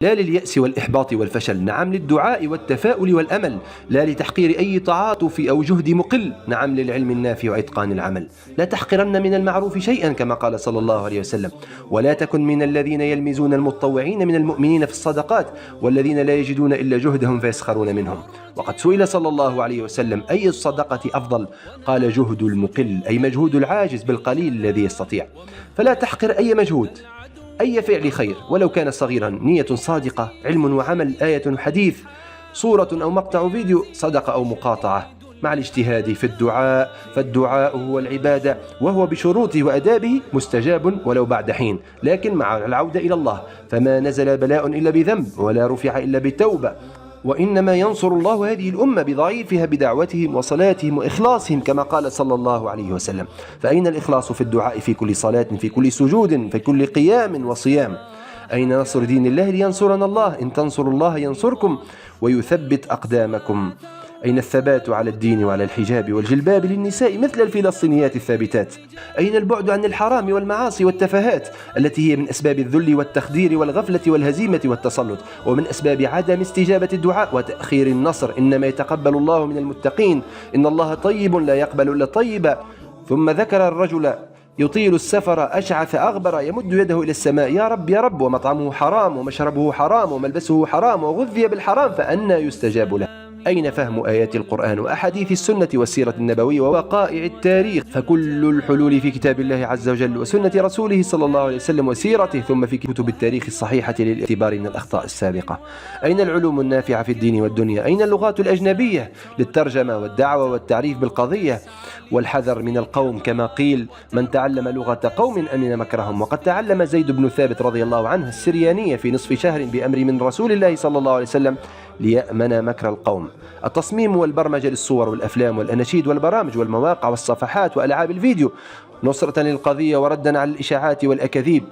لا لليأس والإحباط والفشل، نعم للدعاء والتفاؤل والأمل، لا لتحقير أي تعاطف أو جهد مقل، نعم للعلم النافع وإتقان العمل. لا تحقرن من المعروف شيئا كما قال صلى الله عليه وسلم، ولا تكن من الذين يلمزون المتطوعين من المؤمنين في الصدقات والذين لا يجدون إلا جهدهم فيسخرون منهم. وقد سئل صلى الله عليه وسلم أي الصدقة أفضل؟ قال جهد المقل، أي مجهود العاجز بالقليل الذي يستطيع. فلا تحقر أي مجهود، أي فعل خير ولو كان صغيرا، نية صادقة، علم وعمل، آية حديث، صورة أو مقطع فيديو، صدقة أو مقاطعة، مع الاجتهاد في الدعاء، فالدعاء هو العبادة وهو بشروطه وأدابه مستجاب ولو بعد حين، لكن مع العودة إلى الله. فما نزل بلاء إلا بذنب ولا رفع إلا بتوبة، وإنما ينصر الله هذه الأمة بضعيفها بدعوتهم وصلاتهم وإخلاصهم كما قال صلى الله عليه وسلم. فأين الإخلاص في الدعاء في كل صلاة، في كل سجود، في كل قيام وصيام؟ أين نصر دين الله لينصرنا الله؟ إن تنصروا الله ينصركم ويثبت أقدامكم. أين الثبات على الدين وعلى الحجاب والجلباب للنساء مثل الفلسطينيات الثابتات؟ أين البعد عن الحرام والمعاصي والتفاهات التي هي من أسباب الذل والتخدير والغفلة والهزيمة والتسلط، ومن أسباب عدم استجابة الدعاء وتأخير النصر؟ إنما يتقبل الله من المتقين، إن الله طيب لا يقبل إلا طيبا. ثم ذكر الرجل يطيل السفر أشعث أغبر يمد يده إلى السماء، يا رب يا رب، ومطعمه حرام ومشربه حرام وملبسه حرام وغذي بالحرام، فأنى يستجاب له؟ أين فهم آيات القرآن وأحاديث السنة والسيرة النبوية ووقائع التاريخ؟ فكل الحلول في كتاب الله عز وجل وسنة رسوله صلى الله عليه وسلم وسيرته، ثم في كتب التاريخ الصحيحة للاعتبار من الأخطاء السابقة. أين العلوم النافعة في الدين والدنيا؟ أين اللغات الأجنبية للترجمة والدعوة والتعريف بالقضية والحذر من القوم؟ كما قيل: من تعلم لغة قوم أمن مكرهم. وقد تعلم زيد بن ثابت رضي الله عنه السريانية في نصف شهر بأمر من رسول الله صلى الله عليه وسلم ليأمن مكر القوم. التصميم والبرمجة للصور والأفلام والأناشيد والبرامج والمواقع والصفحات وألعاب الفيديو، نصرة للقضية وردا على الإشاعات والأكاذيب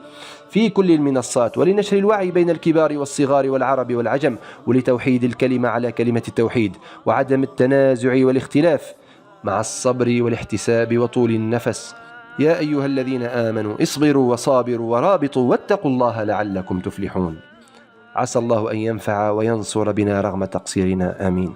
في كل المنصات، ولنشر الوعي بين الكبار والصغار والعرب والعجم، ولتوحيد الكلمة على كلمة التوحيد وعدم التنازع والاختلاف مع الصبر والاحتساب وطول النفس. يا أيها الذين آمنوا اصبروا وصابروا ورابطوا واتقوا الله لعلكم تفلحون. عسى الله أن ينفع وينصر بنا رغم تقصيرنا، آمين.